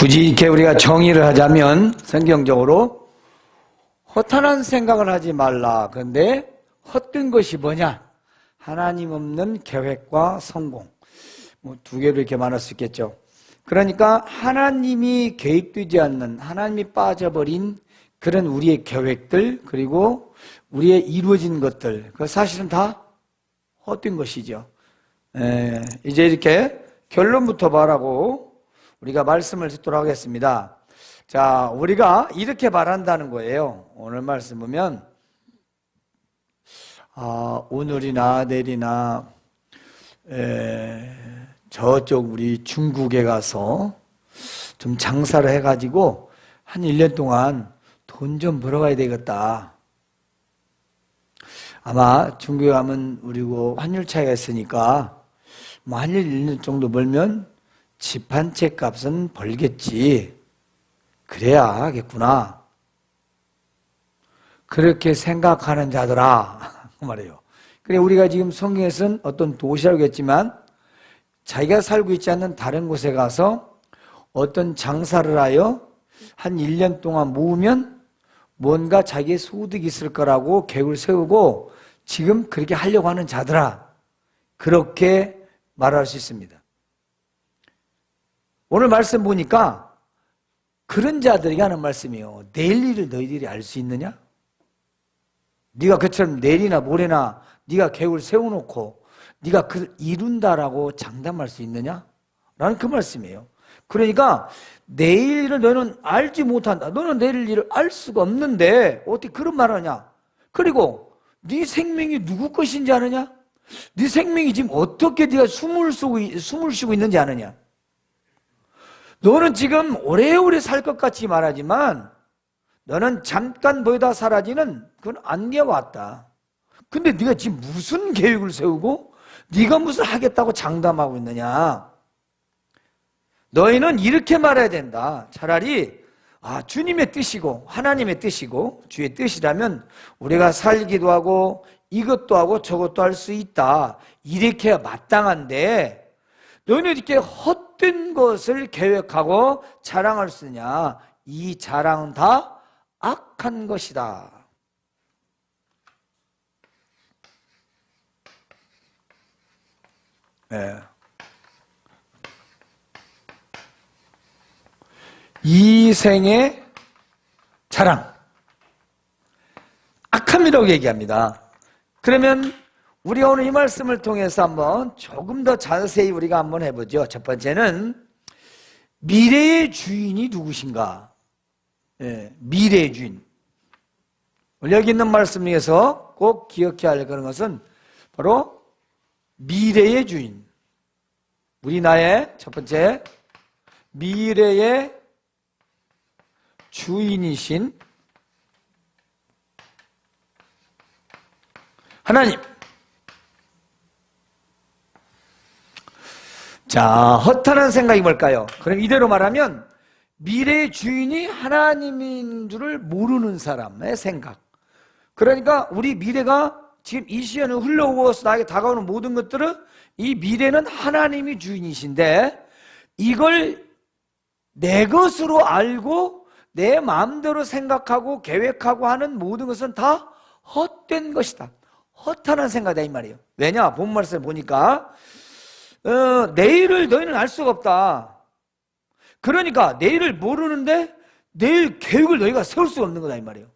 굳이 이렇게 우리가 정의를 하자면 성경적으로 허탄한 생각을 하지 말라. 그런데 헛된 것이 뭐냐? 하나님 없는 계획과 성공. 두 개로 이렇게 말할 수 있겠죠. 그러니까 하나님이 개입되지 않는, 하나님이 빠져버린 그런 우리의 계획들, 그리고 우리의 이루어진 것들, 그 사실은 다 헛된 것이죠. 이제 이렇게 결론부터 말하고 우리가 말씀을 듣도록 하겠습니다. 자, 우리가 이렇게 말한다는 거예요. 오늘 말씀 보면 오늘이나 내일이나 저쪽 우리 중국에 가서 좀 장사를 해가지고 한 1년 동안 돈 좀 벌어가야 되겠다. 아마 중국에 가면 우리고 환율 차이가 있으니까 뭐 한 1년 정도 벌면 집 한 채 값은 벌겠지. 그래야 하겠구나. 그렇게 생각하는 자들아 그 말이에요. 그래, 우리가 지금 성경에서는 어떤 도시라고 했지만 자기가 살고 있지 않는 다른 곳에 가서 어떤 장사를 하여 한 1년 동안 모으면 뭔가 자기의 소득이 있을 거라고 계획을 세우고 지금 그렇게 하려고 하는 자들아, 그렇게 말할 수 있습니다. 오늘 말씀 보니까 그런 자들에게 하는 말씀이에요. 내일 일을 너희들이 알 수 있느냐? 네가 그처럼 내일이나 모레나 네가 계획을 세워놓고 네가 그걸 이룬다라고 장담할 수 있느냐? 라는 그 말씀이에요. 그러니까 내일 일을 너는 알지 못한다. 너는 내일 일을 알 수가 없는데 어떻게 그런 말을 하냐? 그리고 네 생명이 누구 것인지 아느냐? 네 생명이 지금 어떻게 네가 숨을 쉬고 있는지 아느냐? 너는 지금 오래오래 살 것 같이 말하지만 너는 잠깐 보이다 사라지는 그건 안개와 같다. 근데 네가 지금 무슨 계획을 세우고 네가 무슨 하겠다고 장담하고 있느냐? 너희는 이렇게 말해야 된다. 차라리 주님의 뜻이고 하나님의 뜻이고 주의 뜻이라면 우리가 살기도 하고 이것도 하고 저것도 할 수 있다. 이렇게 해야 마땅한데 너희는 이렇게 헛된 것을 계획하고 자랑할 수 있느냐? 이 자랑은 다 악한 것이다. 네. 이 생의 자랑, 악함이라고 얘기합니다. 그러면 우리가 오늘 이 말씀을 통해서 한번 조금 더 자세히 우리가 한번 해보죠. 첫 번째는 미래의 주인이 누구신가? 미래의 주인. 여기 있는 말씀 중에서 꼭 기억해야 할 그런 것은 바로 미래의 주인. 우리 나의 첫 번째 미래의 주인이신 하나님. 자, 허탄한 생각이 뭘까요? 그럼 이대로 말하면 미래의 주인이 하나님인 줄을 모르는 사람의 생각. 그러니까 우리 미래가 지금 이 시간을 흘러오고서 나에게 다가오는 모든 것들은 이 미래는 하나님이 주인이신데 이걸 내 것으로 알고 내 마음대로 생각하고 계획하고 하는 모든 것은 다 헛된 것이다. 허탄한 생각이다 이 말이에요. 왜냐? 본 말씀을 보니까 내일을 너희는 알 수가 없다. 그러니까 내일을 모르는데 내일 계획을 너희가 세울 수가 없는 거다 이 말이에요.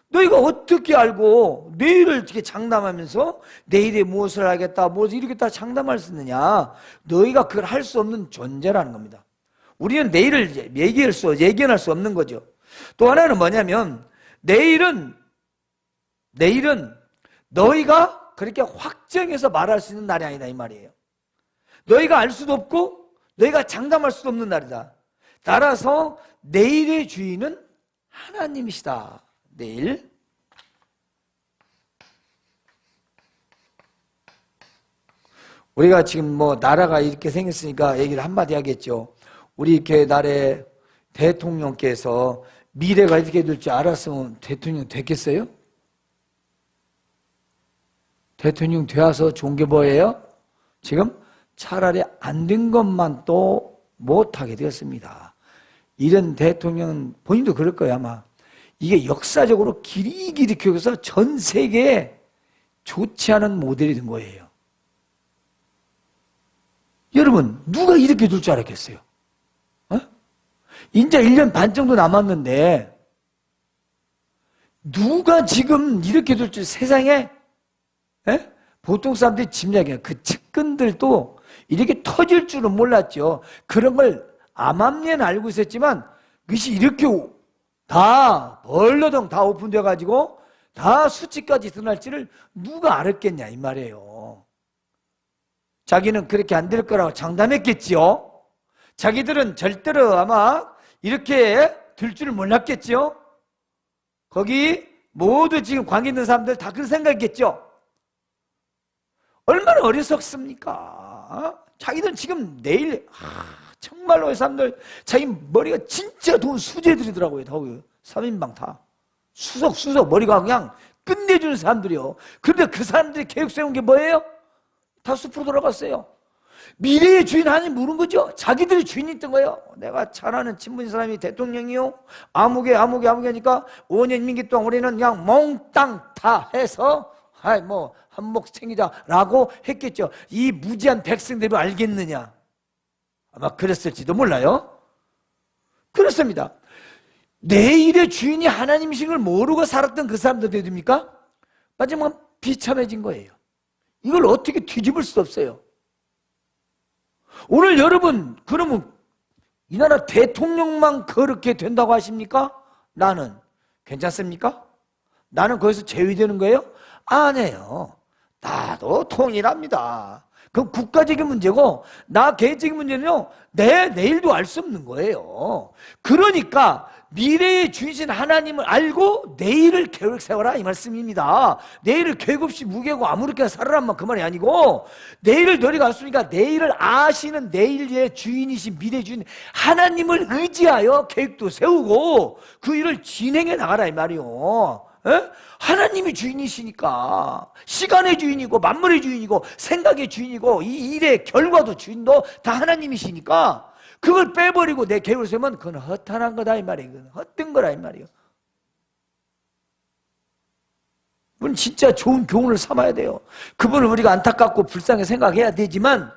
너희가 어떻게 알고 내일을 이렇게 장담하면서 내일에 무엇을 하겠다, 무엇을 이루겠다 장담할 수 있느냐? 너희가 그걸 할 수 없는 존재라는 겁니다. 우리는 내일을 예견할 수 없는 거죠. 또 하나는 뭐냐면 내일은 너희가 그렇게 확정해서 말할 수 있는 날이 아니다 이 말이에요. 너희가 알 수도 없고 너희가 장담할 수도 없는 날이다. 따라서 내일의 주인은 하나님이시다. 내일. 우리가 지금 뭐 나라가 이렇게 생겼으니까 얘기를 한마디 하겠죠. 우리 교회 나라의 대통령께서 미래가 이렇게 될 줄 알았으면 대통령 됐겠어요? 대통령 되어서 좋은 게 뭐예요? 지금 차라리 안 된 것만 또 못하게 되었습니다. 이런 대통령은 본인도 그럴 거예요, 아마. 이게 역사적으로 길이길이 교육에서 전 세계에 좋지 않은 모델이 된 거예요. 여러분, 누가 이렇게 될 줄 알았겠어요? 어? 이제 1년 반 정도 남았는데, 누가 지금 이렇게 될 줄 세상에, 에? 보통 사람들이 짐작해요. 그 측근들도 이렇게 터질 줄은 몰랐죠. 그런 걸 암암리에는 알고 있었지만, 그것이 이렇게 다 벌러덩 다 오픈돼 가지고 다 수치까지 드러날지를 누가 알았겠냐 이 말이에요. 자기는 그렇게 안 될 거라고 장담했겠지요. 자기들은 절대로 아마 이렇게 될 줄을 몰랐겠지요. 거기 모두 지금 관계 있는 사람들 다 그런 생각했겠죠. 얼마나 어리석습니까? 자기들은 지금 내일 정말로 이 사람들 자기 머리가 진짜 좋은 수재들이더라고요. 다 3인방 다 수석 머리가 그냥 끝내주는 사람들이요. 그런데 그 사람들이 계획 세운 게 뭐예요? 다 숲으로 돌아갔어요. 미래의 주인 하나님 모르는 거죠. 자기들이 주인이 있던 거예요. 내가 잘 아는 친분인 사람이 대통령이요, 아무개 하니까 5년 임기 동안 우리는 그냥 몽땅 다 해서 뭐 한몫 챙기자라고 했겠죠. 이 무지한 백성들이 알겠느냐? 아마 그랬을지도 몰라요. 그렇습니다. 내일의 주인이 하나님이신 걸 모르고 살았던 그 사람들 어떻게 됩니까? 마지막 비참해진 거예요. 이걸 어떻게 뒤집을 수 없어요. 오늘 여러분, 그러면 이 나라 대통령만 그렇게 된다고 하십니까? 나는 괜찮습니까? 나는 거기서 제외되는 거예요? 아니에요. 나도 통일합니다. 그건 국가적인 문제고, 나 개인적인 문제는요, 내 내일도 알 수 없는 거예요. 그러니까 미래의 주인이신 하나님을 알고 내일을 계획 세워라 이 말씀입니다. 내일을 계획 없이 무계고 아무렇게나 살아라만 그 말이 아니고, 내일을 너희가 알수니까 내일을 아시는 내일의 주인이신 미래의 주인 하나님을 의지하여 계획도 세우고 그 일을 진행해 나가라 이 말이요. 에? 하나님이 주인이시니까, 시간의 주인이고 만물의 주인이고 생각의 주인이고 이 일의 결과도 주인도 다 하나님이시니까 그걸 빼버리고 내 계획을 세우면 그건 허탄한 거다 이 말이에요. 그건 헛된 거라 이 말이에요. 그건 진짜 좋은 교훈을 삼아야 돼요. 그분을 우리가 안타깝고 불쌍히 생각해야 되지만,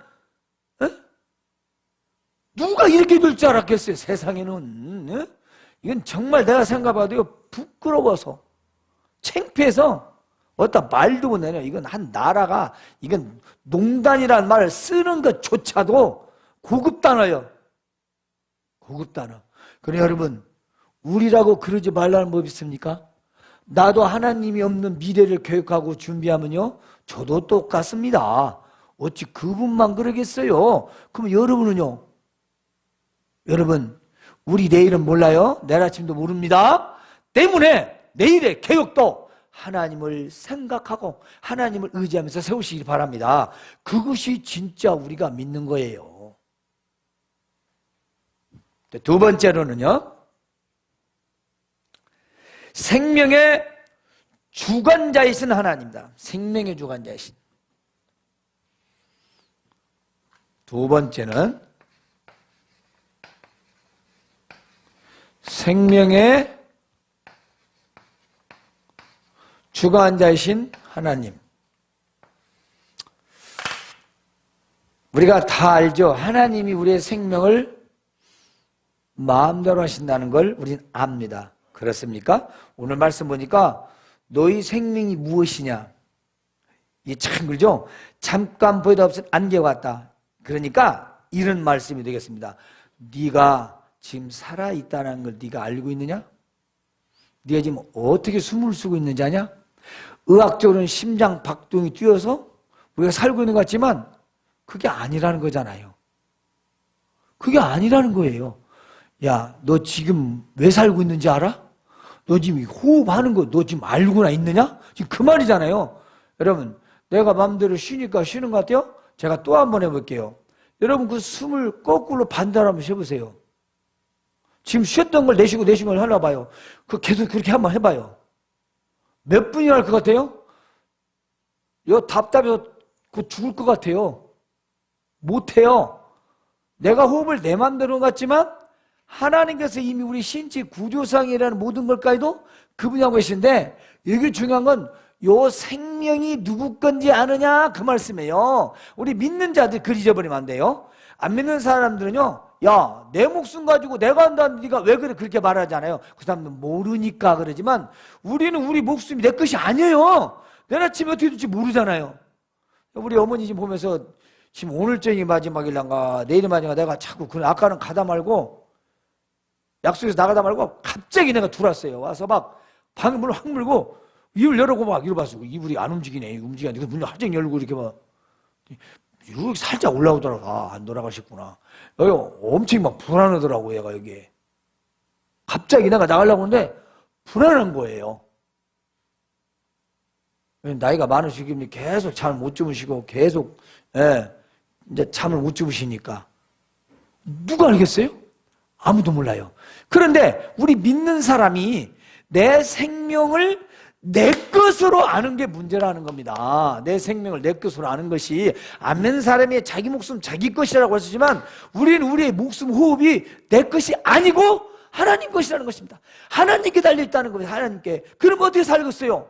에? 누가 이렇게 될 줄 알았겠어요 세상에는. 에? 이건 정말 내가 생각해봐도 부끄러워서 창피해서 어디다 말도 못 내냐. 이건 한 나라가, 이건 농단이라는 말을 쓰는 것조차도 고급 단어예요. 고급 단어. 그래 여러분, 우리라고 그러지 말라는 법이 있습니까? 나도 하나님이 없는 미래를 계획하고 준비하면요, 저도 똑같습니다. 어찌 그분만 그러겠어요? 그럼 여러분은요? 여러분, 우리 내일은 몰라요? 내일 아침도 모릅니다. 때문에 내일의 계획도 하나님을 생각하고 하나님을 의지하면서 세우시길 바랍니다. 그것이 진짜 우리가 믿는 거예요. 두 번째로는요, 생명의 주관자이신 하나님이다. 생명의 주관자이신. 두 번째는 생명의 주관자이신 하나님. 우리가 다 알죠. 하나님이 우리의 생명을 마음대로 하신다는 걸 우리는 압니다. 그렇습니까? 오늘 말씀 보니까 너희 생명이 무엇이냐? 이게 참 그러죠? 잠깐 보이다 없은 안개와 같다. 그러니까 이런 말씀이 되겠습니다. 네가 지금 살아있다는 걸 네가 알고 있느냐? 네가 지금 어떻게 숨을 쉬고 있는지 아냐? 의학적으로는 심장 박동이 뛰어서 우리가 살고 있는 것 같지만 그게 아니라는 거잖아요. 그게 아니라는 거예요. 야, 너 지금 왜 살고 있는지 알아? 너 지금 호흡하는 거 너 지금 알고나 있느냐? 지금 그 말이잖아요. 여러분, 내가 마음대로 쉬니까 쉬는 것 같아요? 제가 또 한 번 해볼게요. 여러분, 그 숨을 거꾸로 반대로 한번 쉬어보세요. 지금 쉬었던 걸 내쉬고 내쉰 걸 하나 봐요. 계속 그렇게 한번 해봐요. 몇 분이나 할 것 같아요? 이거 답답해서 죽을 것 같아요. 못해요. 내가 호흡을 내 맘대로 같지만 하나님께서 이미 우리 신체 구조상이라는 모든 걸까지도 그분이 하고 계신데, 여기 중요한 건 요 생명이 누구 건지 아느냐 그 말씀이에요. 우리 믿는 자들 그걸 잊어버리면 안 돼요. 안 믿는 사람들은요, 야, 내 목숨 가지고 내가 한다는 네가 왜 그래 그렇게 말하잖아요. 그 사람들은 모르니까 그러지만 우리는 우리 목숨이 내 것이 아니에요. 내일 아침에 어떻게 될지 모르잖아요. 우리 어머니 지금 보면서 지금 오늘 저녁이 마지막일란가 내일이 마지막, 내가 자꾸 아까는 가다 말고 약속에서 나가다 말고 갑자기 내가 들어왔어요. 와서 막 방 문을 확 물고 입을 열어고 막 이러 봤어. 이불이 안 움직이네. 움직이는데 문을 활짝 열고 이렇게 막 이렇게 살짝 올라오더라고. 아, 안 돌아가셨구나. 여기 엄청 막 불안하더라고, 얘가 여기에. 갑자기 내가 나가려고 하는데 불안한 거예요. 나이가 많으시기 계속 잠을 못 주무시고 계속 이제 잠을 못 주무시니까 누가 알겠어요? 아무도 몰라요. 그런데 우리 믿는 사람이 내 생명을 내 것으로 아는 게 문제라는 겁니다. 내 생명을 내 것으로 아는 것이, 안 믿는 사람이 자기 목숨 자기 것이라고 하시지만 우리는 우리의 목숨 호흡이 내 것이 아니고 하나님 것이라는 것입니다. 하나님께 달려있다는 겁니다. 하나님께. 그럼 어떻게 살겠어요?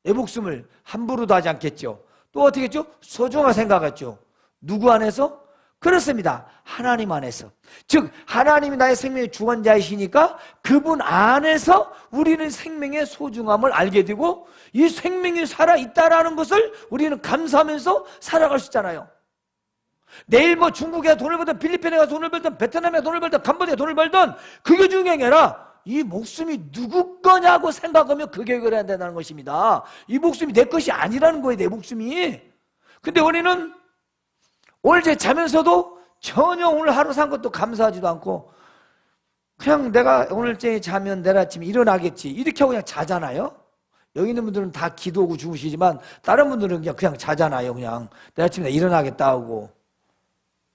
내 목숨을 함부로도 하지 않겠죠. 또 어떻게 했죠? 소중하게 생각했죠. 누구 안에서? 그렇습니다. 하나님 안에서. 즉 하나님이 나의 생명의 주관자이시니까 그분 안에서 우리는 생명의 소중함을 알게 되고 이 생명이 살아있다라는 것을 우리는 감사하면서 살아갈 수 있잖아요. 내일 뭐 중국에 돈을 벌든 필리핀에 가서 돈을 벌든 베트남에 돈을 벌든 캄보디아에 돈을 벌든 그게 중요한 게 아니라 이 목숨이 누구 거냐고 생각하면 그게 해결해야 된다는 것입니다. 이 목숨이 내 것이 아니라는 거예요. 내 목숨이. 근데 우리는 오늘 제 자면서도 전혀 오늘 하루 산 것도 감사하지도 않고 그냥 내가 오늘째 자면 내일 아침에 일어나겠지 이렇게 하고 그냥 자잖아요. 여기 있는 분들은 다 기도하고 주무시지만 다른 분들은 그냥 자잖아요. 그냥 내일 아침에 일어나겠다 하고.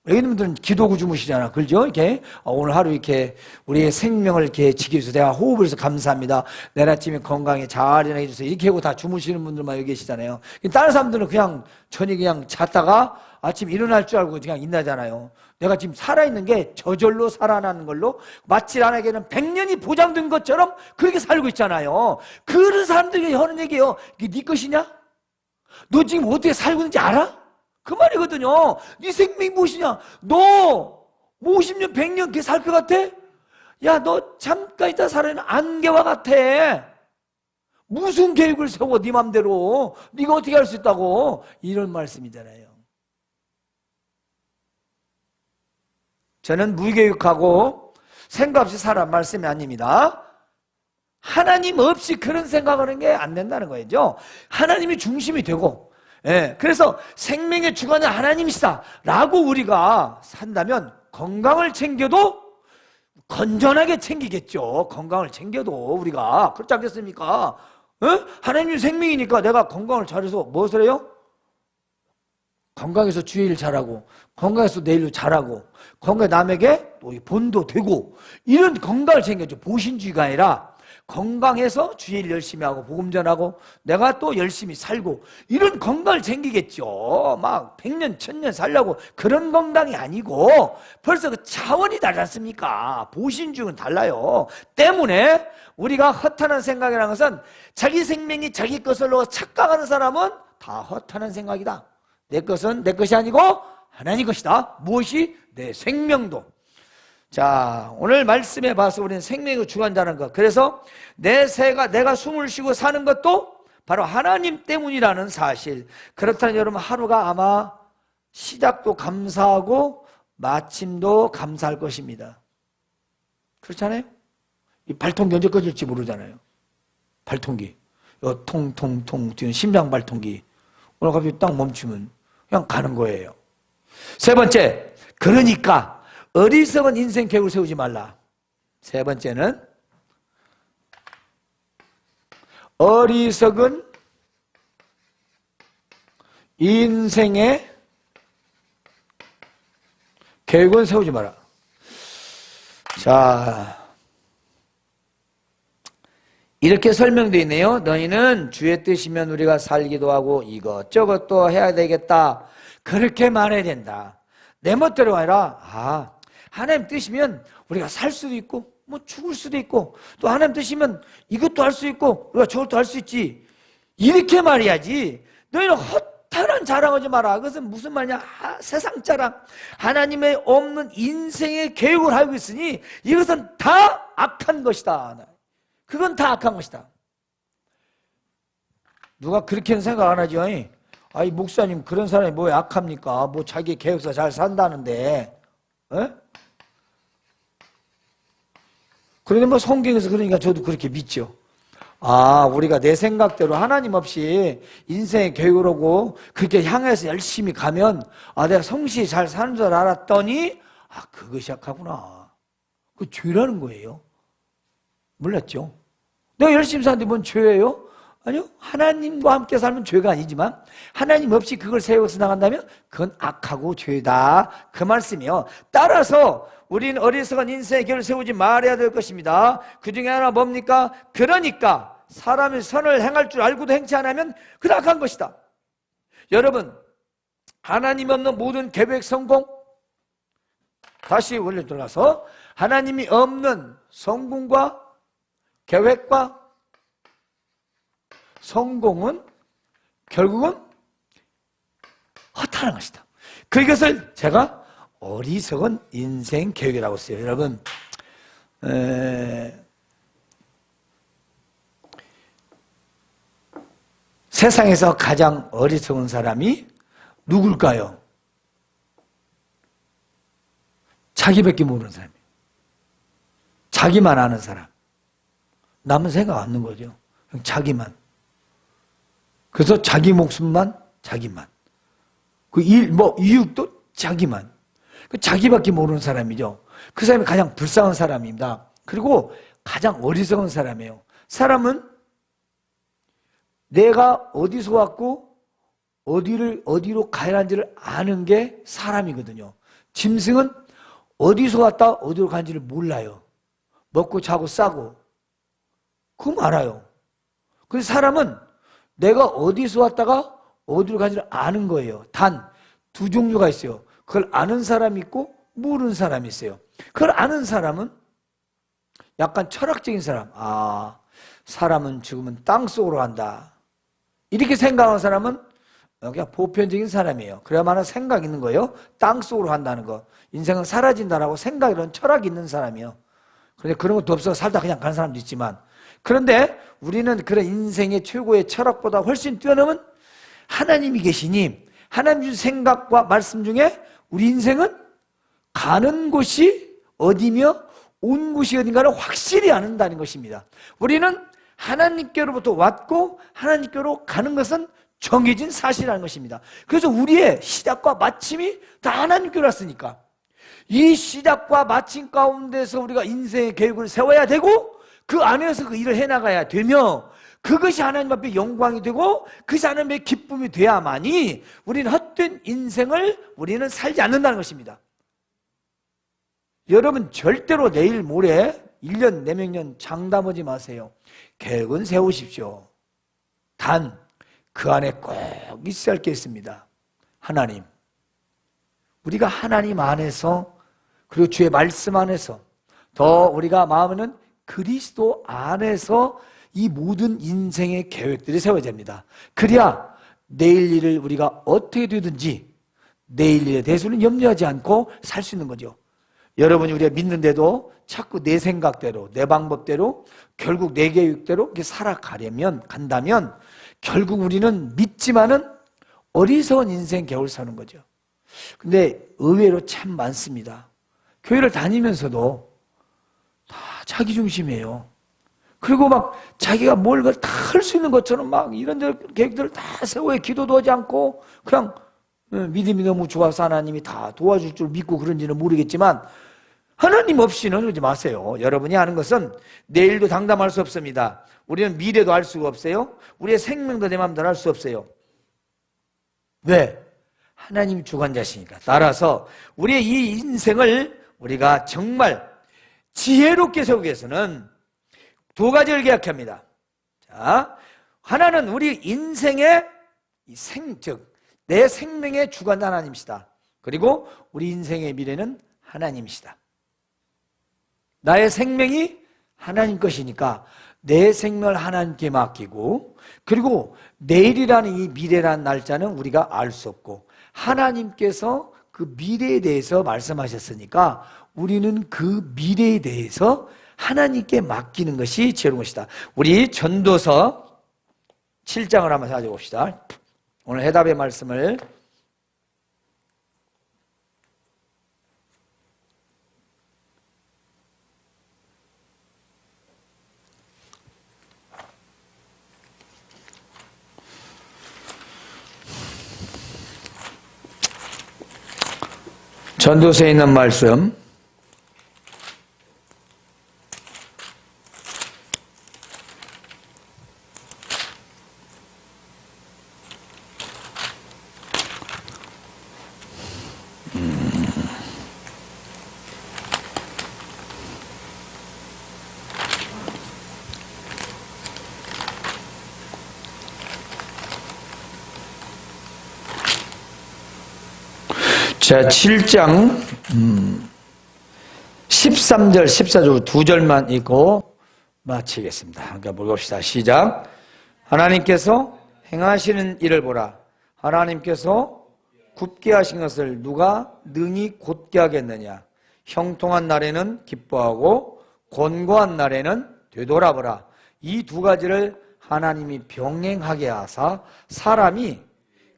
여기 있는 분들은 기도하고 주무시잖아. 그렇죠? 이렇게 오늘 하루 이렇게 우리의 생명을 이렇게 지키기 위해서 내가 호흡을 해서 감사합니다. 내일 아침에 건강에 잘 일어나게 해주세요. 이렇게 하고 다 주무시는 분들만 여기 계시잖아요. 다른 사람들은 그냥 저녁에 그냥 잤다가 아침 일어날 줄 알고 그냥 있나잖아요. 내가 지금 살아있는 게 저절로 살아나는 걸로 마치 나에게는 100년이 보장된 것처럼 그렇게 살고 있잖아요. 그런 사람들이 하는 얘기예요. 이게 네 것이냐? 너 지금 어떻게 살고 있는지 알아? 그 말이거든요. 네 생명이 무엇이냐? 너 50년, 100년 그렇게 살 것 같아? 야, 너 잠깐 있다 살아있는 안개와 같아. 무슨 계획을 세워 네 맘대로. 네가 어떻게 할 수 있다고. 이런 말씀이잖아요. 저는 무계획하고 생각 없이 살아온 말씀이 아닙니다. 하나님 없이 그런 생각하는 게 안 된다는 거죠. 하나님이 중심이 되고, 그래서 생명의 주관은 하나님이시다 라고 우리가 산다면 건강을 챙겨도 건전하게 챙기겠죠. 건강을 챙겨도 우리가. 그렇지 않겠습니까? 하나님이 생명이니까 내가 건강을 잘해서 무엇을 해요? 건강해서 주일 잘하고 건강해서 내일도 잘하고 건강해 남에게 또 본도 되고 이런 건강을 챙겨줘. 보신주의가 아니라 건강해서 주일 열심히 하고 복음 전하고 내가 또 열심히 살고 이런 건강을 챙기겠죠. 막 100년 1000년 살려고 그런 건강이 아니고 벌써 그 차원이 달지 않습니까? 보신주의는 달라요. 때문에 우리가 허탄한 생각이라는 것은 자기 생명이 자기 것으로 착각하는 사람은 다 허탄한 생각이다. 내 것은 내 것이 아니고 하나님 것이다. 무엇이? 내 생명도. 자, 오늘 말씀에 봐서 우리는 생명의 주관자는 것. 그래서 내가 숨을 쉬고 사는 것도 바로 하나님 때문이라는 사실. 그렇다면 여러분 하루가 아마 시작도 감사하고 마침도 감사할 것입니다. 그렇잖아요? 이 발통기 언제 꺼질지 모르잖아요. 발통기. 요 통통통 뛰는 심장 발통기. 오늘 갑자기 딱 멈추면 그냥 가는 거예요. 세 번째, 그러니까 어리석은 인생 계획을 세우지 말라. 세 번째는 어리석은 인생의 계획을 세우지 마라. 자, 이렇게 설명되어 있네요. 너희는 주의 뜻이면 우리가 살기도 하고 이것저것도 해야 되겠다. 그렇게 말해야 된다. 내 멋대로 아니라 하나님 뜻이면 우리가 살 수도 있고 뭐 죽을 수도 있고 또 하나님 뜻이면 이것도 할 수 있고 우리가 저것도 할 수 있지, 이렇게 말해야지. 너희는 허탄한 자랑하지 마라. 그것은 무슨 말이냐? 세상 자랑, 하나님의 없는 인생의 계획을 알고 있으니 이것은 다 악한 것이다. 그건 다 악한 것이다. 누가 그렇게는 생각 안 하죠. 아이 목사님, 그런 사람이 뭐 악합니까? 뭐 자기 계획서 잘 산다는데. 에? 그런데 뭐 성경에서 그러니까 저도 그렇게 믿죠. 아, 우리가 내 생각대로 하나님 없이 인생의 계획을 하고 그렇게 향해서 열심히 가면 내가 성실히 잘 사는 줄 알았더니 그것이 악하구나. 그 죄라는 거예요. 몰랐죠? 내가 열심히 사는데 뭔 죄예요? 아니요. 하나님과 함께 살면 죄가 아니지만 하나님 없이 그걸 세워서 나간다면 그건 악하고 죄다, 그 말씀이요. 따라서 우리는 어리석은 인생의 계획을 세우지 말아야 될 것입니다. 그 중에 하나 뭡니까? 그러니까 사람이 선을 행할 줄 알고도 행치 않으면 그건 악한 것이다. 여러분, 하나님 없는 모든 계획 성공, 다시 원래 돌아가서 하나님이 없는 성공과 계획과 성공은 결국은 허탄한 것이다. 그것을 제가 어리석은 인생 계획이라고 써요. 여러분, 세상에서 가장 어리석은 사람이 누굴까요? 자기밖에 모르는 사람이에요. 자기만 아는 사람. 남은 생각 안 하는 거죠. 자기만. 그래서 자기 목숨만, 자기만. 그 일, 이웃도 자기만. 그 자기밖에 모르는 사람이죠. 그 사람이 가장 불쌍한 사람입니다. 그리고 가장 어리석은 사람이에요. 사람은 내가 어디서 왔고 어디로 가야 하는지를 아는 게 사람이거든요. 짐승은 어디서 왔다 어디로 가는지를 몰라요. 먹고 자고 싸고 그거 알아요. 근데 사람은 내가 어디서 왔다가 어디로 가는지를 아는 거예요. 단 두 종류가 있어요. 그걸 아는 사람이 있고 모르는 사람이 있어요. 그걸 아는 사람은 약간 철학적인 사람. 사람은 죽으면 땅속으로 간다. 이렇게 생각하는 사람은 그냥 보편적인 사람이에요. 그래야만 생각 있는 거예요. 땅속으로 간다는 거. 인생은 사라진다라고 생각, 이런 철학이 있는 사람이에요. 그런데 그런 것도 없어서 살다 그냥 가는 사람도 있지만, 그런데 우리는 그런 인생의 최고의 철학보다 훨씬 뛰어넘은 하나님이 계시니 하나님 준 생각과 말씀 중에 우리 인생은 가는 곳이 어디며 온 곳이 어딘가를 확실히 아는다는 것입니다. 우리는 하나님께로부터 왔고 하나님께로 가는 것은 정해진 사실이라는 것입니다. 그래서 우리의 시작과 마침이 다 하나님께로 왔으니까 이 시작과 마침 가운데서 우리가 인생의 계획을 세워야 되고 그 안에서 그 일을 해나가야 되며 그것이 하나님 앞에 영광이 되고 그것이 하나님의 기쁨이 돼야만이 우리는 헛된 인생을 우리는 살지 않는다는 것입니다. 여러분 절대로 내일 모레 1년 내명년 장담하지 마세요. 계획은 세우십시오. 단 그 안에 꼭 있어야 할 게 있습니다. 하나님. 우리가 하나님 안에서 그리고 주의 말씀 안에서 더 우리가 마음에는 그리스도 안에서 이 모든 인생의 계획들이 세워져야 됩니다. 그래야 내일 일을 우리가 어떻게 되든지 내일 일에 대해서는 염려하지 않고 살 수 있는 거죠. 여러분이 우리가 믿는데도 자꾸 내 생각대로 내 방법대로 결국 내 계획대로 이렇게 살아가려면 간다면 결국 우리는 믿지만은 어리석은 인생 계획을 사는 거죠. 근데 의외로 참 많습니다. 교회를 다니면서도 다 자기 중심이에요. 그리고 막 자기가 뭘 다 할 수 있는 것처럼 막 이런저런 계획들을 다 세워야 기도도 하지 않고 그냥 믿음이 너무 좋아서 하나님이 다 도와줄 줄 믿고 그런지는 모르겠지만 하나님 없이는 그러지 마세요. 여러분이 아는 것은 내일도 장담할 수 없습니다. 우리는 미래도 알 수가 없어요. 우리의 생명도 내 마음대로 할 수 없어요. 왜? 하나님 주관자시니까. 따라서 우리의 이 인생을 우리가 정말 지혜롭게 세우기 위해서는 두 가지를 기억합니다. 자, 하나는 우리 인생의 즉 내 생명의 주관자 하나님이시다. 그리고 우리 인생의 미래는 하나님이시다. 나의 생명이 하나님 것이니까 내 생명을 하나님께 맡기고, 그리고 내일이라는 이 미래라는 날짜는 우리가 알 수 없고 하나님께서 그 미래에 대해서 말씀하셨으니까 우리는 그 미래에 대해서 하나님께 맡기는 것이 지혜로운 것이다. 우리 전도서 7장을 한번 찾아봅시다. 오늘 해답의 말씀을 전도서에 있는 말씀 자, 7장 13절, 14절 두 절만 읽고 마치겠습니다. 그러니까 봅시다. 시작. 하나님께서 행하시는 일을 보라. 하나님께서 굽게 하신 것을 누가 능히 곧게 하겠느냐. 형통한 날에는 기뻐하고 곤고한 날에는 되돌아보라. 이 두 가지를 하나님이 병행하게 하사 사람이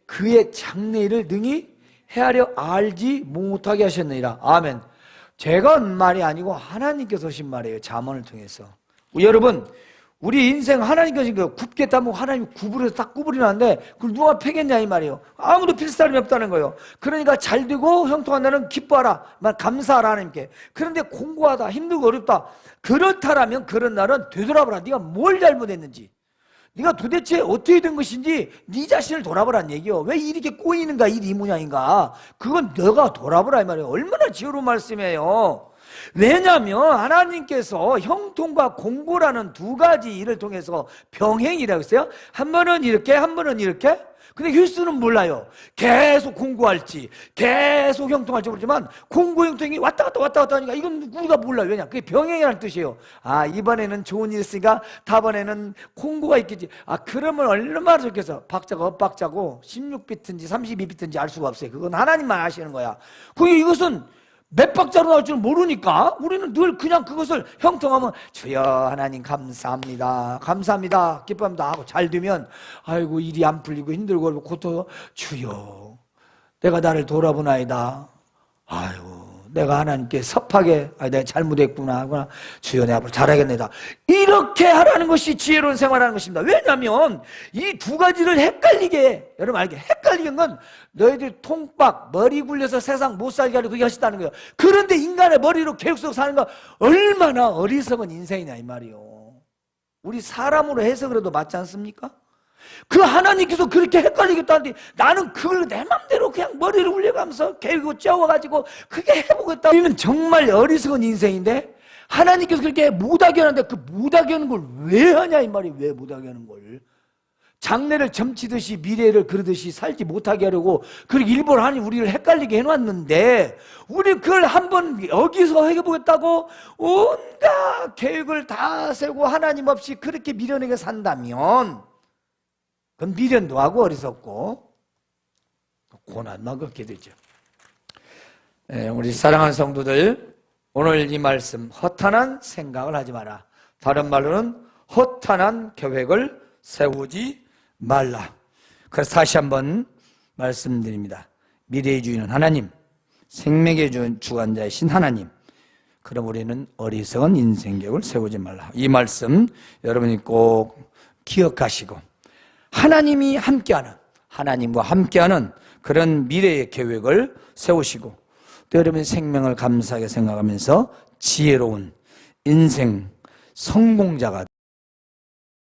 그의 장래일을 능히 헤아려 알지 못하게 하셨느니라. 아멘. 제가 한 말이 아니고 하나님께서 하신 말이에요. 잠언을 통해서. 여러분, 우리 인생 하나님께서 굽게 따면 하나님이 구부려서 딱 구부리는데 그걸 누가 패겠냐 이 말이에요. 아무도 필 사람이 없다는 거예요. 그러니까 잘 되고 형통한 날은 기뻐하라, 감사하라 하나님께. 그런데 공고하다, 힘들고 어렵다, 그렇다라면 그런 날은 되돌아보라. 네가 뭘 잘못했는지, 네가 도대체 어떻게 된 것인지 네 자신을 돌아보라는 얘기요. 왜 이렇게 꼬이는가, 이 모양인가, 그건 너가 돌아보라 이 말이에요. 얼마나 지혜로운 말씀이에요. 왜냐하면 하나님께서 형통과 공고라는 두 가지 일을 통해서 병행이라고 했어요. 한 번은 이렇게, 한 번은 이렇게. 근데 힐수는 몰라요. 계속 공고할지 계속 형통할지 모르지만 공고 형통이 왔다 갔다 하니까 이건 우리가 몰라요. 왜냐? 그게 병행이라는 뜻이에요. 아, 이번에는 좋은 일 있으니까 다번에는 공고가 있겠지. 아, 그러면 얼마나 좋겠어. 박자가 엇박자고 16비트인지 32비트인지 알 수가 없어요. 그건 하나님만 아시는 거야. 그게 이것은 몇 박자로 나올 줄 모르니까 우리는 늘 그냥 그것을 형통하면 주여 하나님 감사합니다, 감사합니다, 기뻐합니다 하고 잘 되면 아이고 일이 안 풀리고 힘들고 고통, 주여 내가 나를 돌아보나이다, 아이고 내가 하나님께 섭하게 내가 잘못했구나 하구나, 주여 내 앞으로 잘하겠네다. 이렇게 하라는 것이 지혜로운 생활하는 것입니다. 왜냐하면 이 두 가지를 헷갈리게, 여러분 알게, 헷갈리게 한 건 너희들 통박 머리 굴려서 세상 못 살게 하려고 그게 하셨다는 거예요. 그런데 인간의 머리로 계획 속 사는 거 얼마나 어리석은 인생이냐 이 말이요. 우리 사람으로 해석을 해도 맞지 않습니까? 그 하나님께서 그렇게 헷갈리겠다는데 나는 그걸 내 맘대로 그냥 머리를 굴려가면서 계획을 짜워가지고 그게 해보겠다. 우리는 정말 어리석은 인생인데 하나님께서 그렇게 못하게 하는데 그 못하게 하는 걸 왜 하냐 이 말이에요. 왜 못하게 하는 걸. 장래를 점치듯이 미래를 그러듯이 살지 못하게 하려고 그렇게 일부러 하나님 우리를 헷갈리게 해놨는데 우리 그걸 한번 여기서 해보겠다고 온갖 계획을 다 세우고 하나님 없이 그렇게 미련하게 산다면 그건 미련도 하고 어리석고 고난만 겪게 되죠. 우리 사랑하는 성도들, 오늘 이 말씀 허탄한 생각을 하지 마라. 다른 말로는 허탄한 계획을 세우지 말라. 그래서 다시 한번 말씀드립니다. 미래의 주인은 하나님, 생명의 주관자이신 하나님. 그럼 우리는 어리석은 인생 계획을 세우지 말라. 이 말씀 여러분이 꼭 기억하시고 하나님이 함께하는, 하나님과 함께하는 그런 미래의 계획을 세우시고 또 여러분의 생명을 감사하게 생각하면서 지혜로운 인생 성공자가